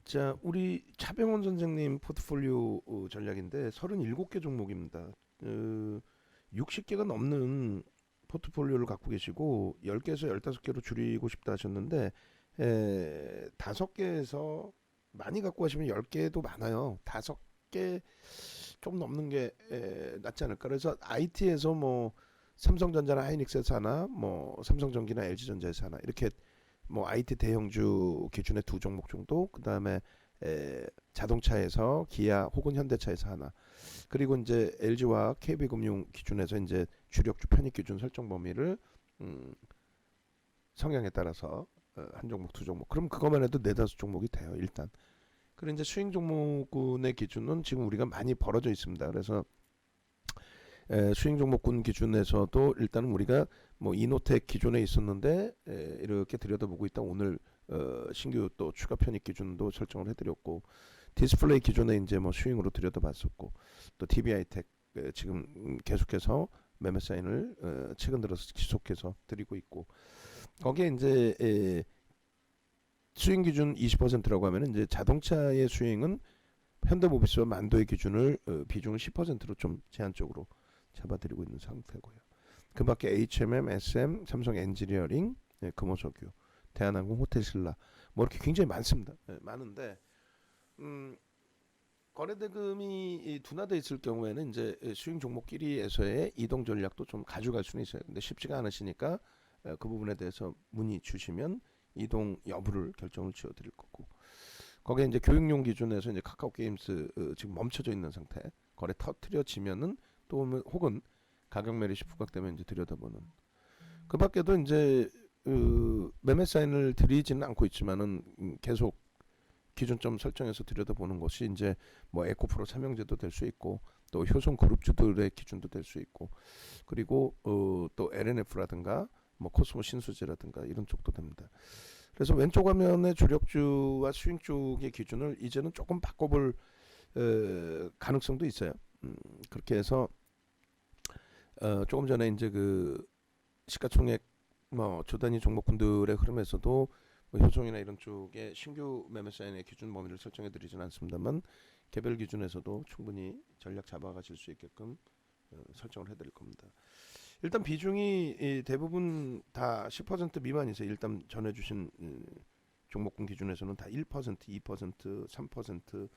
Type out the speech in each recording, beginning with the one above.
자, 우리 차병원 선생님 포트폴리오 전략인데 37개 종목입니다. 60개가 넘는 포트폴리오를 갖고 계시고 10개에서 15개로 줄이고 싶다 하셨는데 5개에서 많이 갖고 가시면 10개도 많아요. 5개 좀 넘는 게 낫지 않을까. 그래서 IT에서 뭐 삼성전자나 하이닉스에서 하나, 뭐 삼성전기나 LG전자에서 하나 이렇게 뭐 IT 대형주 기준의 두 종목 정도, 그 다음에 자동차에서 기아 혹은 현대차에서 하나, 그리고 이제 LG와 KB금융 기준에서 이제 주력주 편입 기준 설정 범위를 음, 성향에 따라서 한 종목 두 종목, 그럼 그것만 해도 네다섯 종목이 돼요 일단. 그리고 이제 수익 종목군의 기준은 지금 우리가 많이 벌어져 있습니다. 그래서 수익 종목군 기준에서도 일단은 우리가 뭐 이노텍 기존에 있었는데 이렇게 들여다보고 있다. 오늘 신규 또 추가 편입 기준도 설정을 해드렸고, 디스플레이 기존에 이제 뭐 수익으로 들여다봤었고, 또 TBI텍 지금 계속해서 매매 사인을 최근 들어서 지속해서 드리고 있고, 거기에 이제 수익 기준 20%라고 하면 이제 자동차의 수익은 현대모비스와 만도의 기준을 비중을 10%로 좀 제한적으로 잡아드리고 있는 상태고요. 그 밖에 HMM, SM, 삼성 엔지니어링, 금호석유, 대한항공, 호텔신라 뭐 이렇게 굉장히 많습니다. 많은데 거래대금이 둔화돼 있을 경우에는 이제 수익 종목끼리에서의 이동 전략도 좀 가져갈 수는 있어요. 근데 쉽지가 않으시니까 그 부분에 대해서 문의 주시면 이동 여부를 결정을 지어드릴 거고, 거기에 이제 교육용 기준에서 이제 카카오 게임스 지금 멈춰져 있는 상태, 거래 터트려지면은 또 혹은 가격 매릿이 부각되면 이제 들여다보는. 그 밖에도 이제 매매 사인을 드리지는 않고 있지만은 계속 기준점 설정해서 들여다보는 것이 이제 뭐 에코프로 삼형제도 될 수 있고, 또 효성 그룹주들의 기준도 될 수 있고, 그리고 또 LNF라든가 뭐 코스모 신수제라든가 이런 쪽도 됩니다. 그래서 왼쪽 화면의 주력주와 수익 쪽의 기준을 이제는 조금 바꿔볼 가능성도 있어요. 그렇게 해서 조금 전에 이제 그 시가총액 뭐 조단위 종목군들의 흐름에서도 뭐 효종이나 이런 쪽에 신규 매매 사인의 기준 범위를 설정해 드리지는 않습니다만, 개별 기준에서도 충분히 전략 잡아가실 수 있게끔 설정을 해드릴 겁니다. 일단 비중이 대부분 다 10% 미만이세요. 일단 전해주신 종목군 기준에서는 다 1%, 2%, 3%,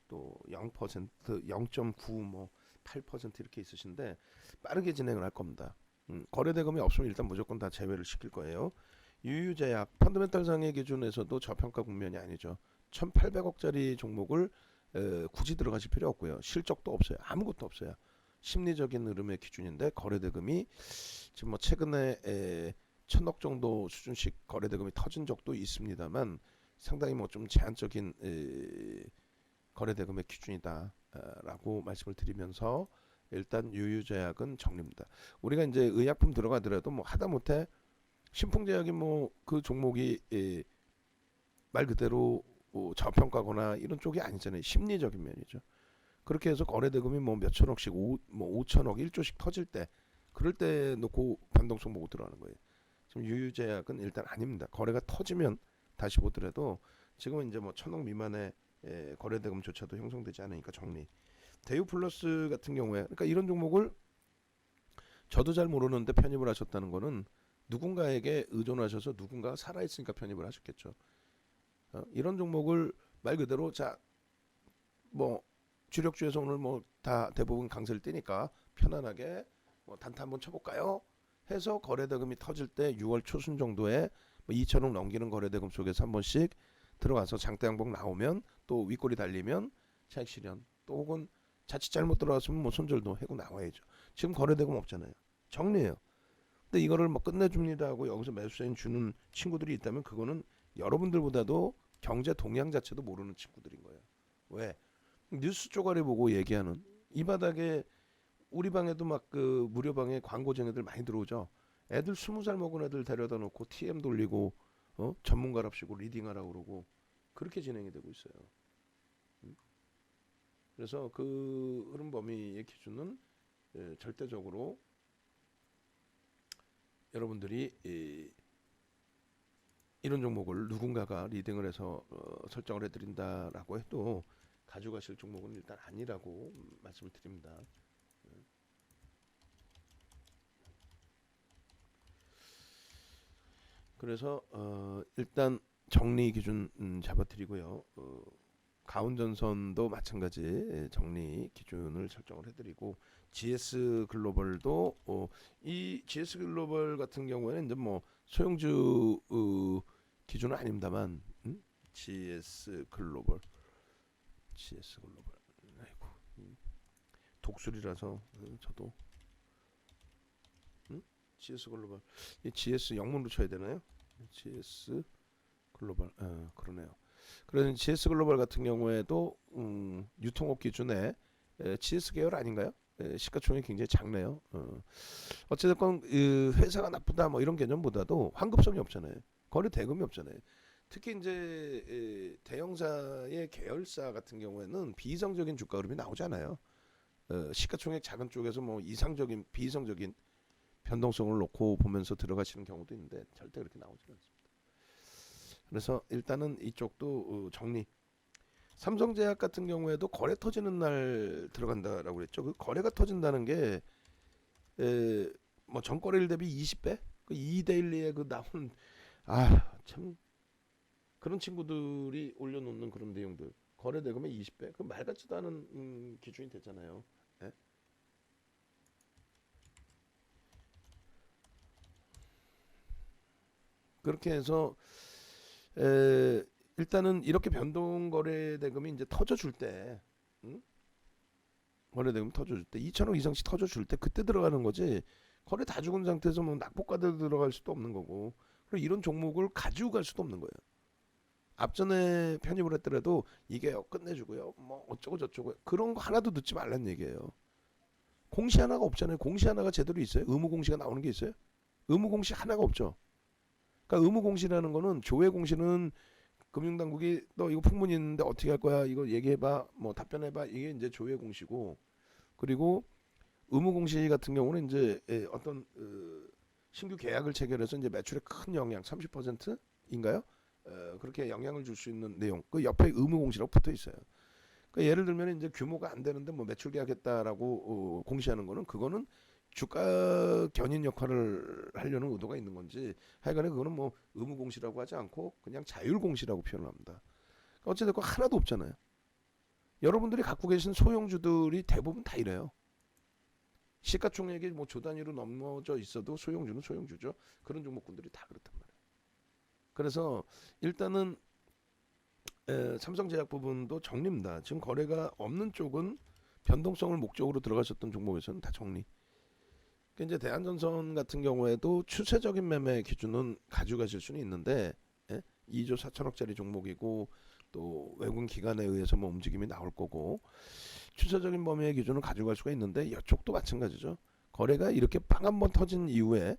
또 0%, 0.9, 뭐 8% 이렇게 있으신데 빠르게 진행을 할 겁니다. 거래 대금이 없으면 일단 무조건 다 제외를 시킬 거예요. 유유제약 펀더멘탈상의 기준에서도 저평가 국면이 아니죠. 1,800억짜리 종목을 굳이 들어가실 필요 없고요. 실적도 없어요. 아무것도 없어요. 심리적인 흐름의 기준인데 거래 대금이 지금 뭐 최근에 1,000억 정도 수준씩 거래 대금이 터진 적도 있습니다만 상당히 뭐 좀 제한적인 거래 대금의 기준이다라고 말씀을 드리면서 일단 유유제약은 정리입니다. 우리가 이제 의약품 들어가더라도 뭐 하다못해 신풍제약이 뭐 그 종목이 말 그대로 저평가거나 이런 쪽이 아니잖아요. 심리적인 면이죠. 그렇게 해서 거래 대금이 뭐 몇천억씩 뭐 5천억 1조씩 터질 때, 그럴 때 놓고 변동성 보고 들어가는 거예요. 지금 유유제약은 일단 아닙니다. 거래가 터지면 다시 보더라도 지금은 이제 뭐 1,000억 미만의 거래 대금조차도 형성되지 않으니까 정리. 대유 플러스 같은 경우에, 그러니까 이런 종목을 저도 잘 모르는데 편입을 하셨다는 거는 누군가에게 의존하셔서 누군가가 살아있으니까 편입을 하셨겠죠. 이런 종목을 말 그대로 자 뭐 주력주에서 오늘 뭐 다 대부분 강세를 띄니까 편안하게 뭐 단타 한번 쳐볼까요? 해서 거래대금이 터질 때 6월 초순 정도에 뭐 2천억 넘기는 거래대금 속에서 한 번씩 들어가서 장대 양봉 나오면 또 윗골이 달리면 차익 실현, 또 혹은 자칫 잘못 들어갔으면 뭐 손절도 해고 나와야죠. 지금 거래대금 없잖아요. 정리해요. 근데 이거를 뭐 끝내줍니다 하고 여기서 매수세인 주는 친구들이 있다면 그거는 여러분들보다도 경제 동향 자체도 모르는 친구들인 거예요. 왜? 뉴스 쪼가리 보고 얘기하는, 이 바닥에 우리 방에도 막 그 무료 방에 광고쟁이들 애들 많이 들어오죠. 애들 20살 먹은 애들 데려다 놓고 TM 돌리고 전문가랍시고 리딩하라고 그러고 그렇게 진행이 되고 있어요. 그래서 그 흐름 범위의 기준은 절대적으로 여러분들이 이런 종목을 누군가가 리딩을 해서 설정을 해드린다라고 해도 가져가실 종목은 일단 아니라고 말씀을 드립니다. 그래서 일단 정리 기준 잡아드리고요. 가운전선도 마찬가지 정리 기준을 설정을 해드리고 GS 글로벌도 이 GS 글로벌 같은 경우에는 이제 뭐 소형주 기준은 아닙니다만 GS 글로벌 아이고 독수리라서 저도 GS 글로벌 이 GS 영문으로 쳐야 되나요? GS 글로벌 그러네요. 그래서 GS 글로벌 같은 경우에도 유통업 기준에 GS 계열 아닌가요? 시가총액이 굉장히 작네요. 어찌됐건 회사가 나쁘다 뭐 이런 개념보다도 환급성이 없잖아요. 거래 대금이 없잖아요. 특히 이제 대형사의 계열사 같은 경우에는 비이성적인 주가 흐름이 나오잖아요. 시가총액 작은 쪽에서 뭐 이상적인 비이성적인 변동성을 놓고 보면서 들어가시는 경우도 있는데 절대 그렇게 나오지 않습니다. 그래서 일단은 이쪽도 정리. 삼성제약 같은 경우에도 거래 터지는 날 들어간다라고 그랬죠. 그 거래가 터진다는 게 뭐 전거래일 대비 20배? 그 2대1에 그 나오는 참 그런 친구들이 올려놓는 그런 내용들. 거래 대금의 20배? 그 말 같지도 않은 기준이 되잖아요. 예? 그렇게 해서 일단은 이렇게 변동 거래 대금이 이제 터져줄 때, 응? 거래 대금 터져줄 때 2천억 이상씩 터져줄 때 그때 들어가는 거지. 거래 다 죽은 상태에서 뭐 낙폭가들 들어갈 수도 없는 거고, 그리고 이런 종목을 가지고 갈 수도 없는 거예요. 앞전에 편입을 했더라도 이게 끝내주고요, 뭐 어쩌고 저쩌고 그런 거 하나도 듣지 말란 얘기예요. 공시 하나가 없잖아요. 공시 하나가 제대로 있어요? 의무 공시가 나오는 게 있어요? 의무 공시 하나가 없죠. 그러니까 의무 공시라는 거는 조회 공시는 금융당국이 너 이거 풍문이 있는데 어떻게 할 거야? 이거 얘기해봐. 뭐 답변해봐. 이게 이제 조회 공시고, 그리고 의무 공시 같은 경우는 이제 어떤 신규 계약을 체결해서 이제 매출에 큰 영향 30%인가요? 그렇게 영향을 줄 수 있는 내용. 그 옆에 의무 공시라고 붙어 있어요. 그러니까 예를 들면 이제 규모가 안 되는데 뭐 매출 계약했다라고 공시하는 거는 그거는 주가 견인 역할을 하려는 의도가 있는 건지 하여간에 그거는 뭐 의무 공시라고 하지 않고 그냥 자율 공시라고 표현을 합니다. 그러니까 어찌됐건 하나도 없잖아요. 여러분들이 갖고 계신 소형주들이 대부분 다 이래요. 시가총액이 뭐 조 단위로 넘어져 있어도 소형주는 소형주죠. 그런 종목군들이 다 그렇단 말이에요. 그래서 일단은 삼성제약 부분도 정리입니다. 지금 거래가 없는 쪽은 변동성을 목적으로 들어가셨던 종목에서는 다 정리. 그러니까 이제 대한전선 같은 경우에도 추세적인 매매 기준은 가져가실 수는 있는데 2조 4천억짜리 종목이고 또 외국인 기관에 의해서 뭐 움직임이 나올 거고 추세적인 범위의 기준을 가져갈 수가 있는데 이쪽도 마찬가지죠. 거래가 이렇게 빵 한 번 터진 이후에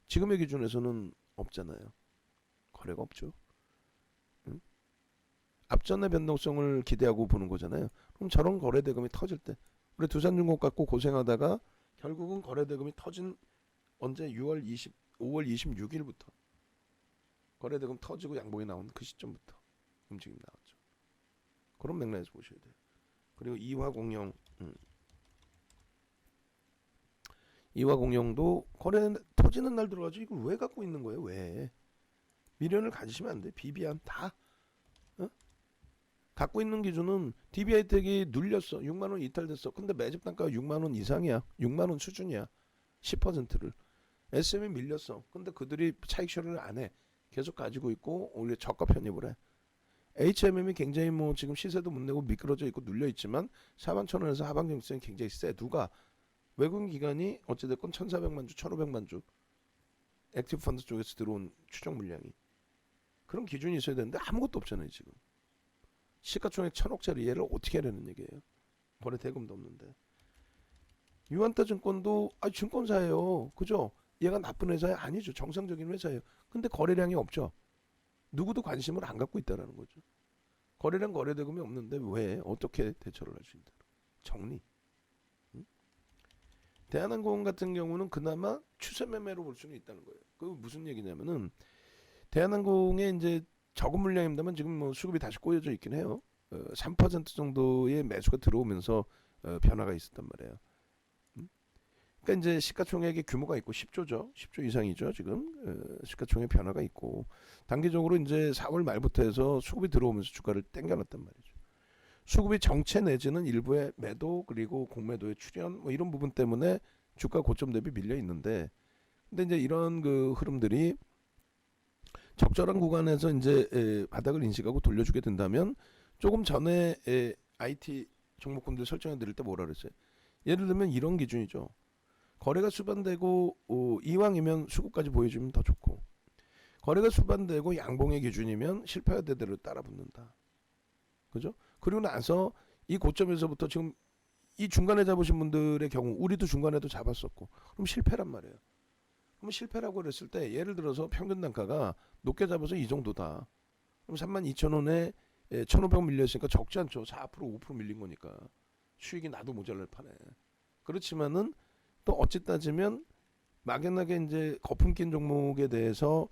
지금의 기준에서는 없잖아요. 거래가 없죠. 응? 앞전의 변동성을 기대하고 보는 거잖아요. 그럼 저런 거래 대금이 터질 때 우리 두산중공 갖고 고생하다가 결국은 거래 대금이 터진 언제 5월 26일부터 거래 대금 터지고 양봉이 나온 그 시점부터 움직임 나왔죠. 그런 맥락에서 보셔야 돼요. 그리고 이화공영도 거래 터지는 날 들어가지고 이걸 왜 갖고 있는 거예요? 왜? 미련을 가지시면 안 돼. 비비안 다 갖고 있는 기준은 DBI 택이 눌렸어. 6만 원 이탈됐어. 근데 매집 단가가 6만 원 이상이야. 6만 원 수준이야. 10%를. SM이 밀렸어. 근데 그들이 차익 처리를 안 해. 계속 가지고 있고 오히려 저가 편입을 해. HMM이 굉장히 뭐 지금 시세도 못 내고 미끄러져 있고 눌려 있지만 4만 천 원에서 하방 정성이 굉장히 세. 누가 외국인 기관이 어찌됐건 1,400만 주, 1,500만 주 액티브 펀드 쪽에서 들어온 추정 물량이 그런 기준이 있어야 되는데 아무것도 없잖아요 지금. 시가총액 1,000억짜리 얘를 어떻게 하려는 얘기예요? 거래 대금도 없는데. 유한타 증권도 증권사예요. 그죠? 얘가 나쁜 회사야? 아니죠. 정상적인 회사예요. 근데 거래량이 없죠. 누구도 관심을 안 갖고 있다라는 거죠. 거래량 거래 대금이 없는데 왜 어떻게 대처를 할 수 있다. 정리. 응? 대한항공 같은 경우는 그나마 추세 매매로 볼 수는 있다는 거예요. 그 무슨 얘기냐면은 대한항공의 이제 적은 물량입니다만 지금 뭐 수급이 다시 꼬여져 있긴 해요. 3% 정도의 매수가 들어오면서 변화가 있었단 말이에요. 음? 그러니까 이제 시가총액의 규모가 있고 10조죠. 10조 이상이죠. 지금 시가총액 변화가 있고 단기적으로 이제 4월 말부터 해서 수급이 들어오면서 주가를 땡겨놨단 말이죠. 수급이 정체 내지는 일부의 매도 그리고 공매도의 출현 뭐 이런 부분 때문에 주가 고점 대비 밀려 있는데 근데 이제 이런 그 흐름들이 적절한 구간에서 이제 바닥을 인식하고 돌려주게 된다면 조금 전에 IT 종목군들 설정해 드릴 때 뭐라 그랬어요? 예를 들면 이런 기준이죠. 거래가 수반되고 이왕이면 수급까지 보여주면 더 좋고 거래가 수반되고 양봉의 기준이면 실패하대대로 따라붙는다. 그죠? 그리고 나서 이 고점에서부터 지금 이 중간에 잡으신 분들의 경우 우리도 중간에도 잡았었고 그럼 실패란 말이에요. 그럼 실패라고 그랬을 때 예를 들어서 평균 단가가 높게 잡아서 이 정도다. 그럼 32,000원에 1,500원 밀렸으니까 적지 않죠. 4% 5% 밀린 거니까 수익이 나도 모자랄 판에. 그렇지만은 또 어찌 따지면 막연하게 이제 거품 낀 종목에 대해서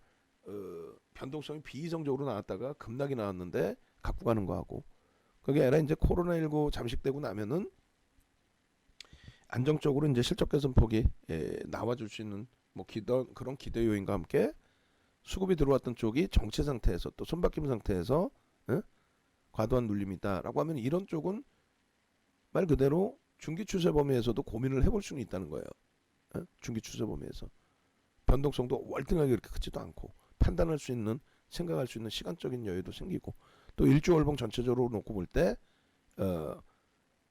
변동성이 비이성적으로 나왔다가 급락이 나왔는데 갖고 가는 거하고 그게 아니라 이제 코로나19 잠식되고 나면은 안정적으로 이제 실적 개선 폭이 나와줄 수 있는 뭐 그런 기대 요인과 함께 수급이 들어왔던 쪽이 정체 상태에서 또 손바뀜 상태에서 과도한 눌림이다라고 하면 이런 쪽은 말 그대로 중기 추세 범위에서도 고민을 해볼 수는 있다는 거예요. 중기 추세 범위에서 변동성도 월등하게 그렇게 크지도 않고 판단할 수 있는 생각할 수 있는 시간적인 여유도 생기고 또 일주 월봉 전체적으로 놓고 볼 때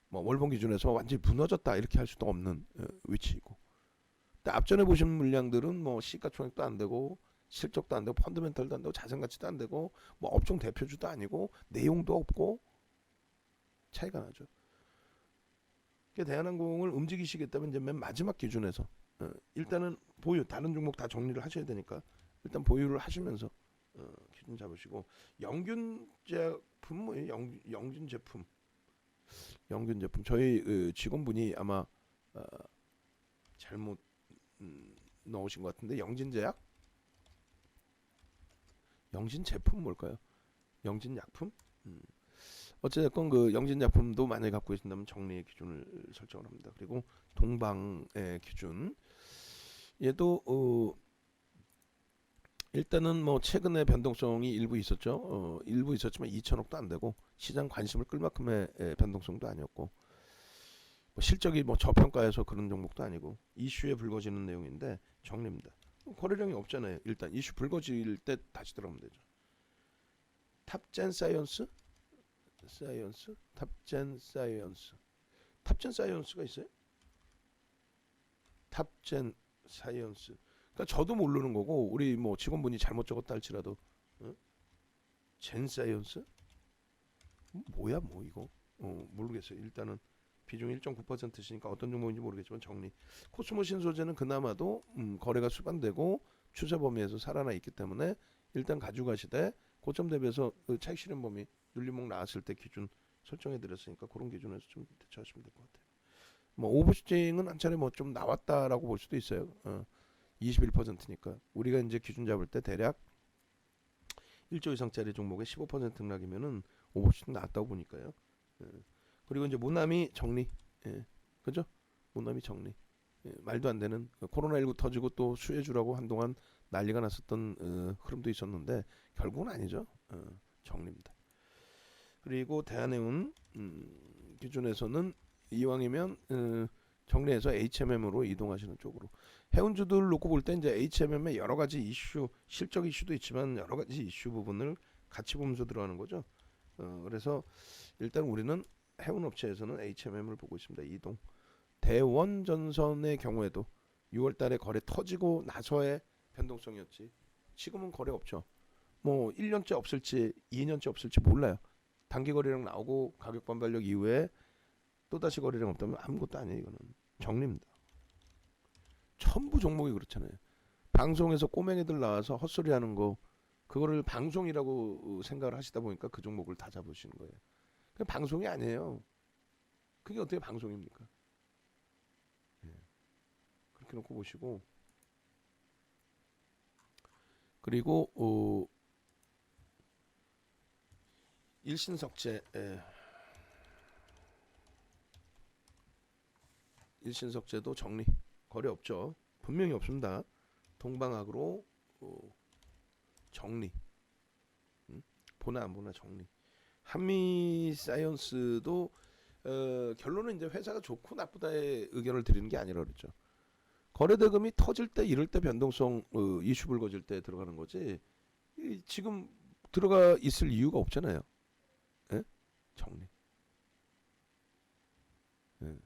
뭐 월봉 기준에서 완전히 무너졌다 이렇게 할 수도 없는 위치이고 앞전에 보신 물량들은 뭐 시가총액도 안 되고 실적도 안 되고 펀드멘털도 안 되고 자산가치도 안 되고 뭐 업종 대표주도 아니고 내용도 없고 차이가 나죠. 그러니까 대한항공을 움직이시겠다면 이제 맨 마지막 기준에서 일단은 보유 다른 종목 다 정리를 하셔야 되니까 일단 보유를 하시면서 기준 잡으시고 영균 제품 뭐 영균 제품 영균 제품 저희 직원분이 아마 잘못 넣으신 것 같은데 영진제약 영진 제품 뭘까요? 영진 약품? 어쨌든 그 영진 약품도 만약에 갖고 계신다면 정리의 기준을 설정을 합니다. 그리고 동방의 기준 얘도 일단은 뭐 최근에 변동성이 일부 있었죠. 일부 있었지만 2천억도 안 되고 시장 관심을 끌 만큼의 변동성도 아니었고 뭐 실적이 뭐 저평가해서 그런 종목도 아니고 이슈에 불거지는 내용인데 정리입니다. 거래량이 없잖아요. 일단 이슈 불거질 때 다시 들어가면 되죠. 탑젠 사이언스? 탑젠 사이언스. 탑젠 사이언스가 있어요? 탑젠 사이언스. 그러니까 저도 모르는 거고 우리 뭐 직원분이 잘못 적었다 할지라도 젠 사이언스? 뭐야 뭐 이거? 모르겠어요. 일단은 비중 1.9%시니까 어떤 종목인지 모르겠지만 정리. 코스모 신소재는 그나마도 거래가 수반되고 추세 범위에서 살아나 있기 때문에 일단 가져가시되 고점 대비해서 차익 실현 범위 눌림목 나왔을 때 기준 설정해 드렸으니까 그런 기준에서 좀 대처하시면 될 것 같아요. 뭐 오버슈팅은 한 차례 뭐 좀 나왔다라고 볼 수도 있어요. 21%니까 우리가 이제 기준 잡을 때 대략 1조 이상짜리 종목에 15% 등락이면은 오버슈팅 나왔다고 보니까요. 예. 그리고 이제 모나미 정리, 그죠? 모나미 정리. 말도 안 되는 코로나19 터지고 또 수혜주라고 한동안 난리가 났었던 흐름도 있었는데 결국은 아니죠. 정리입니다. 그리고 대한해운 기준에서는 이왕이면 정리해서 HMM으로 이동하시는 쪽으로 해운주들 놓고 볼 때 이제 HMM의 여러 가지 이슈 실적 이슈도 있지만 여러 가지 이슈 부분을 같이 보면서 들어가는 거죠. 그래서 일단 우리는 해운 업체에서는 HMM을 보고 있습니다. 이동 대원전선의 경우에도 6월달에 거래 터지고 나서의 변동성이었지. 지금은 거래 없죠. 뭐 1년째 없을지 2년째 없을지 몰라요. 단기 거래량 나오고 가격 반발력 이후에 또다시 거래량 없다면 아무것도 아니에요. 이거는 정리입니다. 전부 종목이 그렇잖아요. 방송에서 꼬맹이들 나와서 헛소리 하는 거 그거를 방송이라고 생각을 하시다 보니까 그 종목을 다 잡으시는 거예요. 그 방송이 아니에요. 그게 어떻게 방송입니까? 그렇게 놓고 보시고 그리고 일신석재, 일신석재도 정리, 거래 없죠. 분명히 없습니다. 동방학으로 정리, 보나 안 보나 정리. 한미사이언스도 결론은 이제 회사가 좋고 나쁘다의 의견을 드리는 게 아니라 그랬죠. 거래대금이 터질 때 이럴 때 변동성 이슈 불거질 때 들어가는 거지. 지금 들어가 있을 이유가 없잖아요. 예? 정리. 예.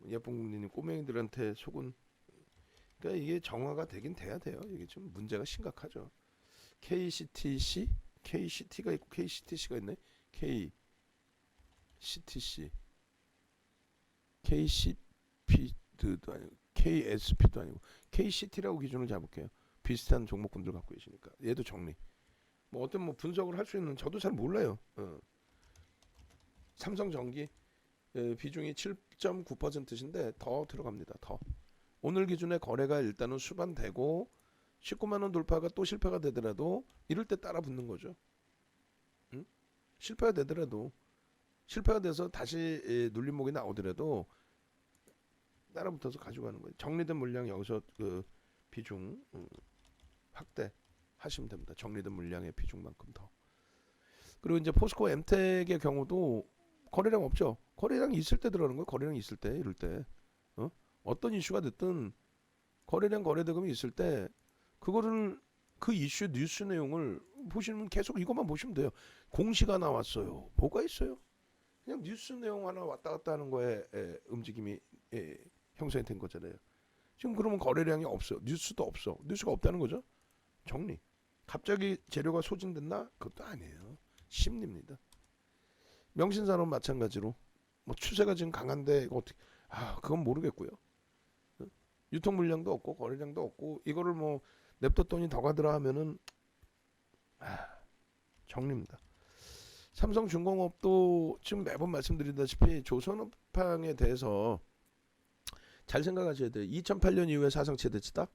예쁜 국민님 꼬맹이들한테 속은, 그러니까 이게 정화가 되긴 돼야 돼요. 이게 좀 문제가 심각하죠. KCTC, KCT가 있고 KCTC가 있네. KCTC, KCP도 아니고 KSP도 아니고 KCT라고 기준을 잡을게요. 비슷한 종목군들 갖고 계시니까 얘도 정리. 뭐 어떤 뭐 분석을 할 수 있는, 저도 잘 몰라요. 삼성전기 비중이 7.9%인데 더 들어갑니다. 더. 오늘 기준에 거래가 일단은 수반되고 19만 원 돌파가 또 실패가 되더라도 이럴 때 따라 붙는 거죠. 응? 실패가 되더라도, 실패가 돼서 다시 눌림목이 나오더라도 따라 붙어서 가져가는 거예요. 정리된 물량 여기서 그 비중 확대 하시면 됩니다. 정리된 물량의 비중만큼 더. 그리고 이제 포스코 엠텍의 경우도 거래량 없죠. 거래량 있을 때 들어가는 거예요. 거래량 있을 때, 이럴 때. 어떤 이슈가 됐든 거래량 거래대금이 있을 때 그거를, 그 이슈 뉴스 내용을 보시면 계속 이것만 보시면 돼요. 공시가 나왔어요. 뭐가 있어요? 그냥 뉴스 내용 하나 왔다 갔다 하는 거에 움직임이 형성이 된 거잖아요. 지금 그러면 거래량이 없어. 뉴스도 없어. 뉴스가 없다는 거죠. 정리. 갑자기 재료가 소진됐나? 그것도 아니에요. 심리입니다. 명신산업 마찬가지로 뭐 추세가 지금 강한데 이거 어떻게, 그건 모르겠고요. 유통 물량도 없고 거래량도 없고 이거를 뭐 냅뒀더니 더 가더라 하면은 정리입니다. 삼성중공업도 지금 매번 말씀드린다시피 조선업황에 대해서 잘 생각하셔야 돼요. 2008년 이후에 사상 최대치다.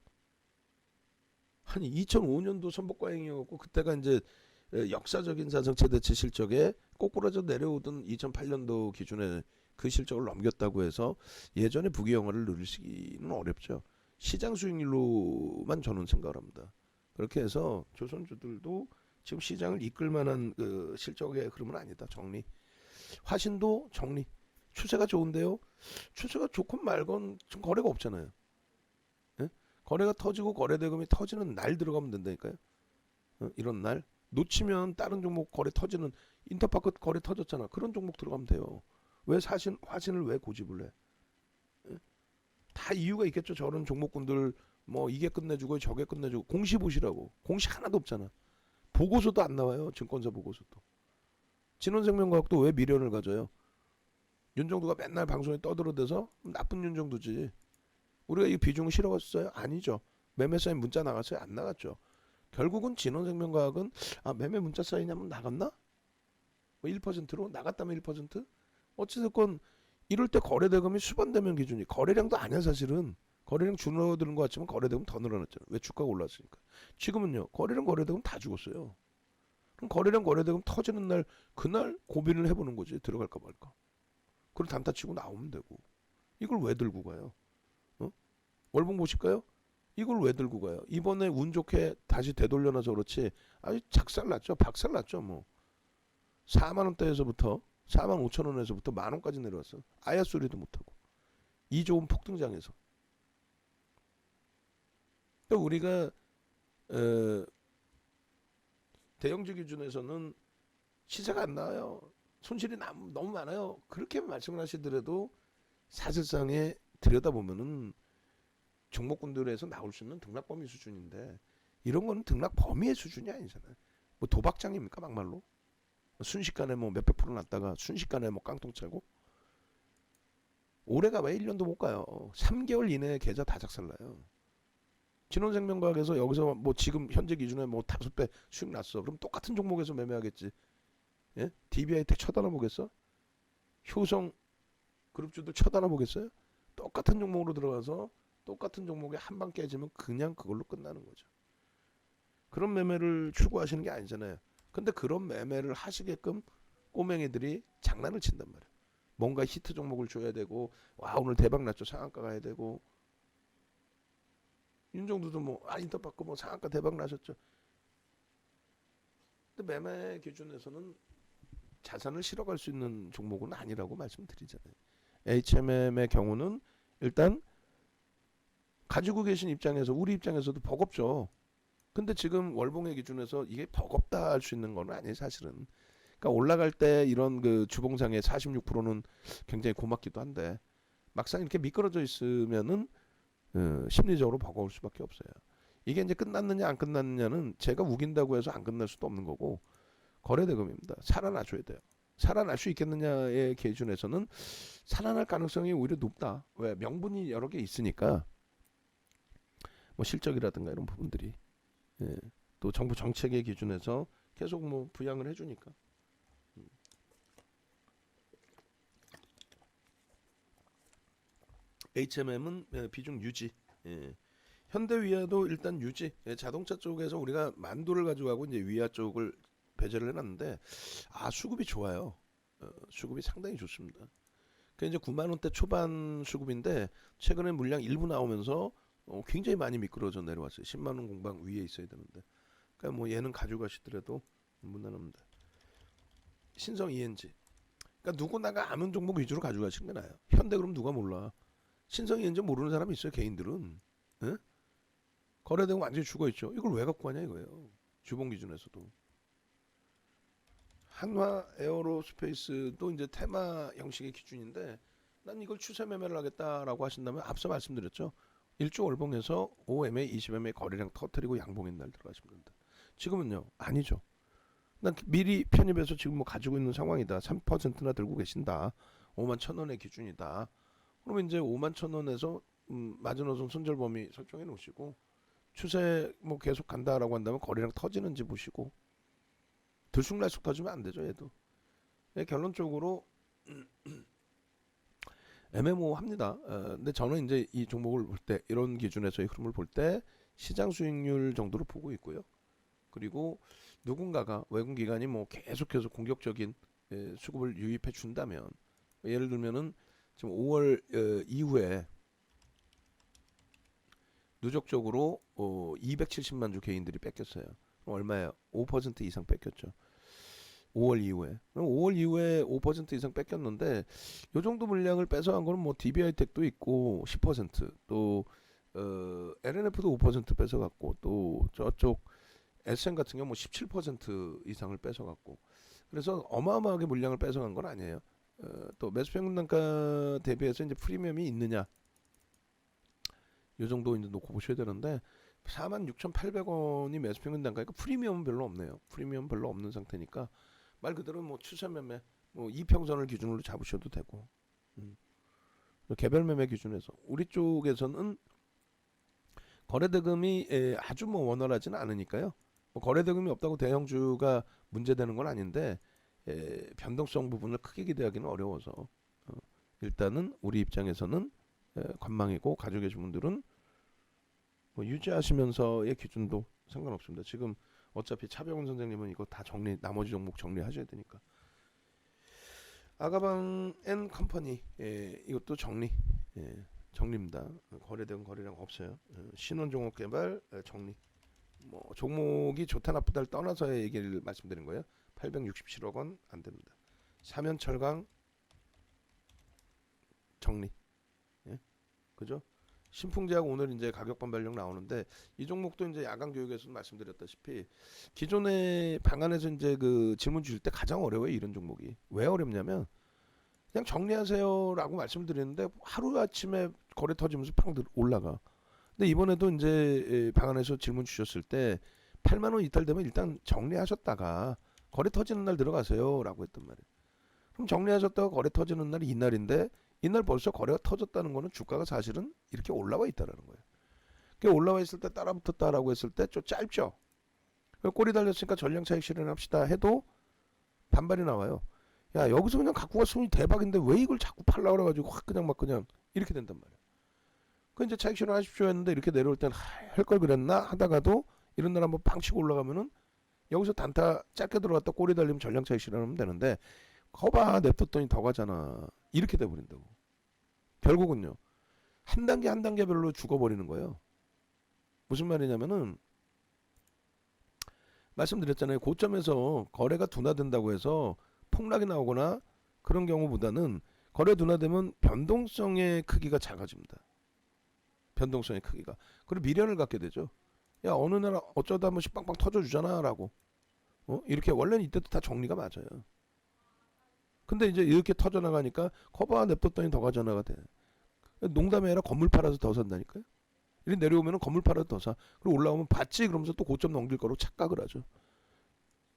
아니 2005년도 선복과잉이었고 그때가 이제 역사적인 사상 최대치 실적에 꼬꾸라져 내려오던 2008년도 기준에 그 실적을 넘겼다고 해서 예전에 부귀영화를 누리시기는 어렵죠. 시장 수익률로만 저는 생각을 합니다. 그렇게 해서 조선주들도 지금 시장을 이끌 만한 그 실적의 흐름은 아니다. 정리. 화신도 정리. 추세가 좋은데요. 추세가 좋건 말건 지금 거래가 없잖아요. 예? 거래가 터지고 거래대금이 터지는 날 들어가면 된다니까요. 이런 날. 놓치면 다른 종목 거래 터지는, 인터파크 거래 터졌잖아. 그런 종목 들어가면 돼요. 왜 화신을 왜 고집을 해? 예? 다 이유가 있겠죠. 저런 종목군들 뭐 이게 끝내주고 저게 끝내주고, 공시 보시라고. 공시 하나도 없잖아. 보고서도 안 나와요. 증권사 보고서도. 진원생명과학도 왜 미련을 가져요? 윤정두가 맨날 방송에 떠들어대서 나쁜 윤정두지. 우리가 이 비중을 실어갔어요? 아니죠. 매매 사인 문자 나갔어요? 안 나갔죠. 결국은 진원생명과학은 매매 문자 사인이 나갔나? 뭐 1%로 나갔다면 1%? 어찌됐건 이럴 때 거래대금이 수반되면 기준이, 거래량도 아니야 사실은. 거래량 줄어드는 것 같지만 거래대금 더 늘어났잖아. 왜? 주가가 올랐으니까. 지금은요, 거래량 거래대금 다 죽었어요. 그럼 거래량 거래대금 터지는 날, 그날 고민을 해보는 거지. 들어갈까 말까. 그걸 단타 치고 나오면 되고. 이걸 왜 들고 가요? 월봉 보실까요? 이걸 왜 들고 가요? 이번에 운 좋게 다시 되돌려놔서 그렇지 아주 작살났죠. 박살났죠. 뭐 4만 원대에서부터 4만 5천 원에서부터 만 원까지 내려왔어. 아야 소리도 못하고. 이 좋은 폭등장에서. 또 우리가 대형주 기준에서는 시세가 안 나와요. 손실이 너무 많아요. 그렇게 말씀을 하시더라도 사실상에 들여다보면은 종목군들에서 나올 수 있는 등락 범위 수준인데, 이런 거는 등락 범위의 수준이 아니잖아요. 뭐 도박장입니까 막말로? 순식간에 뭐 몇백 프로 났다가 순식간에 뭐 깡통 차고. 올해가 왜 1년도 못 가요. 3개월 이내에 계좌 다 작살나요. 진원생명과학에서 여기서 뭐 지금 현재 기준에 뭐 5배 수익 났어. 그럼 똑같은 종목에서 매매하겠지. 예? DB하이텍 쳐다나 보겠어? 효성 그룹주들 쳐다나 보겠어요? 똑같은 종목으로 들어가서 똑같은 종목에 한 방 깨지면 그냥 그걸로 끝나는 거죠. 그런 매매를 추구하시는 게 아니잖아요. 근데 그런 매매를 하시게끔 꼬맹이들이 장난을 친단 말이에요. 뭔가 히트 종목을 줘야 되고, 와 오늘 대박 났죠, 상한가 가야 되고. 윤종두도 뭐 인터 받고 뭐 상한가 대박 나셨죠. 근데 매매 기준에서는 자산을 실어갈 수 있는 종목은 아니라고 말씀드리잖아요. HMM의 경우는 일단 가지고 계신 입장에서, 우리 입장에서도 버겁죠. 근데 지금 월봉의 기준에서 이게 버겁다 할 수 있는 건 아니에요, 사실은. 그러니까 올라갈 때 이런 그 주봉상의 46%는 굉장히 고맙기도 한데, 막상 이렇게 미끄러져 있으면은 심리적으로 버거울 수밖에 없어요. 이게 이제 끝났느냐 안 끝났느냐는 제가 우긴다고 해서 안 끝날 수도 없는 거고, 거래대금입니다. 살아나줘야 돼요. 살아날 수 있겠느냐의 기준에서는 살아날 가능성이 오히려 높다. 왜? 명분이 여러 개 있으니까. 뭐 실적이라든가 이런 부분들이, 예. 또 정부 정책의 기준에서 계속 뭐 부양을 해주니까. HMM은 비중 유지. 예. 현대위아도 일단 유지. 예, 자동차 쪽에서 우리가 만도를 가져가고 이제 위아 쪽을 배제를 해놨는데, 수급이 좋아요. 수급이 상당히 좋습니다. 그 이제 9만 원대 초반 수급인데 최근에 물량 일부 나오면서 굉장히 많이 미끄러져 내려왔어요. 10만 원 공방 위에 있어야 되는데. 그러니까 뭐 얘는 가져가시더라도 무난합니다. 신성 ENG. 그러니까 누구나가 아는 종목 위주로 가져가시는 게 나아요. 현대 그럼 누가 몰라? 신성 ENG 모르는 사람이 있어요, 개인들은. 예? 거래되고 완전히 죽어 있죠. 이걸 왜 갖고 가냐 이거예요. 주봉 기준에서도. 한화 에어로스페이스도 이제 테마 형식의 기준인데, 난 이걸 추세 매매를 하겠다라고 하신다면 앞서 말씀드렸죠. 1조 월봉에서 5MA, 20MA 거래량 터트리고 양봉인 날 들어가시면 된다. 지금은요, 아니죠. 난 미리 편입해서 지금 뭐 가지고 있는 상황이다. 3%나 들고 계신다. 5만 1,000원의 기준이다. 그러면 이제 5만 1,000원에서 마지노선 손절 범위 설정해 놓으시고, 추세 뭐 계속 간다라고 한다면 거래량 터지는지 보시고, 들쑥날쑥 터지면 안 되죠, 얘도. 결론적으로 애매모호합니다. 근데 저는 이제 이 종목을 볼 때, 이런 기준에서의 흐름을 볼 때 시장 수익률 정도로 보고 있고요. 그리고 누군가가 외국 기관이 뭐 계속해서 공격적인 수급을 유입해 준다면, 예를 들면은 지금 5월 이후에 누적적으로 270만 주 개인들이 뺏겼어요. 그럼 얼마예요? 5% 이상 뺏겼죠. 5월 이후에. 그럼 5월 이후에 5% 이상 뺏겼는데, 요 정도 물량을 뺏어간 거는 뭐 DBI텍도 있고 10%또 LNF도 5% 뺏어갔고, 또 저쪽 SN 같은 경우 뭐 17% 이상을 뺏어갔고, 그래서 어마어마하게 물량을 뺏어간 건 아니에요. 또 매수평균 단가 대비해서 이제 프리미엄이 있느냐, 요 정도 이제 놓고 보셔야 되는데, 46,800원이 매수평균 단가니까 프리미엄은 별로 없네요. 프리미엄 별로 없는 상태니까 말 그대로 뭐 추세 매매, 뭐 이평선을 기준으로 잡으셔도 되고, 개별 매매 기준에서 우리 쪽에서는 거래대금이 아주 뭐 원활하지는 않으니까요. 뭐 거래대금이 없다고 대형주가 문제되는 건 아닌데, 변동성 부분을 크게 기대하기는 어려워서 일단은 우리 입장에서는 관망이고, 가지고 계신 분들은 뭐 유지하시면서의 기준도 상관없습니다. 지금 어차피 차병훈 선생님은 이거 다 정리, 나머지 종목 정리하셔야 되니까. 아가방 앤 컴퍼니, 이것도 정리, 정리입니다. 거래된 거래량 없어요. 신원종목개발 정리. 뭐 종목이 좋다 나쁘다를 떠나서의 얘기를 말씀드린 거예요. 867억 원 안 됩니다. 사면철강 정리. 그죠? 신풍제약 오늘 이제 가격 반발력 나오는데, 이 종목도 이제 야간 교육에서 말씀드렸다시피 기존의 방안에서 이제 그 질문 주실 때 가장 어려워요, 이런 종목이. 왜 어렵냐면 그냥 정리하세요라고 말씀드리는데 하루 아침에 거래 터지면서 팡 올라가. 근데 이번에도 이제 방안에서 질문 주셨을 때 8만 원 이탈되면 일단 정리하셨다가 거래 터지는 날 들어가세요라고 했단 말이에요. 그럼 정리하셨다가 거래 터지는 날이 이날인데, 이날 벌써 거래가 터졌다는 거는 주가가 사실은 이렇게 올라와 있다라는 거예요. 그 올라와 있을 때 따라붙었다라고 했을 때 좀 짧죠. 꼬리 달렸으니까 전량 차익 실현합시다 해도 반발이 나와요. 야, 여기서 그냥 갖고 갔으면 대박인데 왜 이걸 자꾸 팔라 그래가지고 확 그냥 막 그냥 이렇게 된단 말이에요. 그 이제 차익 실현하십시오 했는데 이렇게 내려올 땐 할 걸 그랬나 하다가도 이런 날 한번 빵 치고 올라가면은 여기서 단타 짧게 들어갔다 꼬리 달리면 전량차익 실현하면 되는데 거봐 냅뒀더니 더 가잖아. 이렇게 돼버린다고. 결국은요. 한 단계 한 단계별로 죽어버리는 거예요. 무슨 말이냐면은 말씀드렸잖아요. 고점에서 거래가 둔화된다고 해서 폭락이 나오거나 그런 경우보다는 거래 둔화되면 변동성의 크기가 작아집니다. 변동성의 크기가. 그리고 미련을 갖게 되죠. 야 어느 날 어쩌다 한 번씩 빵빵 터져주잖아 라고. 이렇게 원래는 이때도 다 정리가 맞아요. 근데 이제 이렇게 터져나가니까 커버 냅뒀더니 더 가져나가 돼. 농담이 아니라 건물 팔아서 더 산다니까요. 이렇게 내려오면 건물 팔아서 더 사. 그리고 올라오면 봤지 그러면서 또 고점 넘길 거로 착각을 하죠.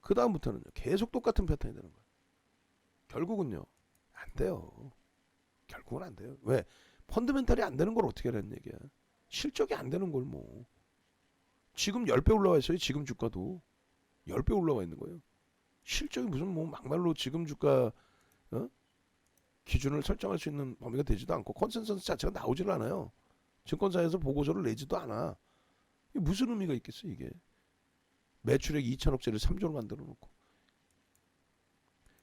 그 다음부터는 계속 똑같은 패턴이 되는 거예요. 결국은요. 안 돼요. 결국은 안 돼요. 왜? 펀드멘탈이 안 되는 걸 어떻게 하라는 얘기야. 실적이 안 되는 걸 뭐. 지금 10배 올라와 있어요. 지금 주가도. 10배 올라와 있는 거예요. 실적이 무슨 뭐 막말로 지금 주가 어? 기준을 설정할 수 있는 범위가 되지도 않고 컨센서스 자체가 나오질 않아요. 증권사에서 보고서를 내지도 않아. 이게 무슨 의미가 있겠어 이게. 매출액 2천억짜리 3조로 만들어 놓고.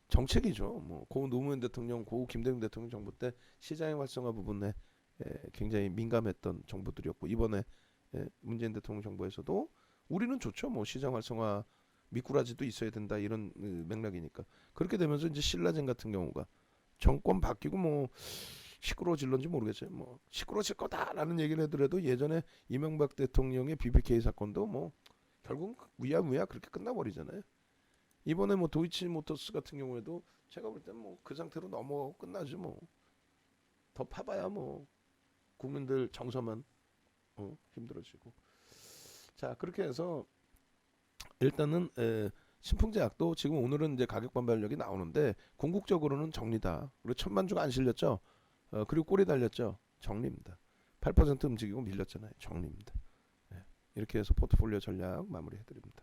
정책이죠. 뭐 고 노무현 대통령, 고 김대중 대통령 정부 때 시장의 활성화 부분에 굉장히 민감했던 정부들이었고 이번에 문재인 대통령 정부에서도 우리는 좋죠. 뭐 시장 활성화 미꾸라지도 있어야 된다 이런 맥락이니까 그렇게 되면서 이제 신라젠 같은 경우가 정권 바뀌고 뭐 시끄러워질런지 모르겠어요. 뭐 시끄러워질 거다라는 얘기를 하더라도 예전에 이명박 대통령의 BBK 사건도 뭐 결국 무야무야 그렇게 끝나버리잖아요. 이번에 뭐 도이치모터스 같은 경우에도 제가 볼 때는 뭐 그 상태로 넘어가고 끝나지 뭐. 더 파봐야 뭐 국민들 정서만 힘들어지고. 자 그렇게 해서 일단은 신풍제약도 지금 오늘은 이제 가격 반발력이 나오는데 궁극적으로는 정리다. 그리고 천만주가 안 실렸죠. 그리고 꼬리 달렸죠. 정리입니다. 8% 움직이고 밀렸잖아요. 정리입니다. 이렇게 해서 포트폴리오 전략 마무리해드립니다.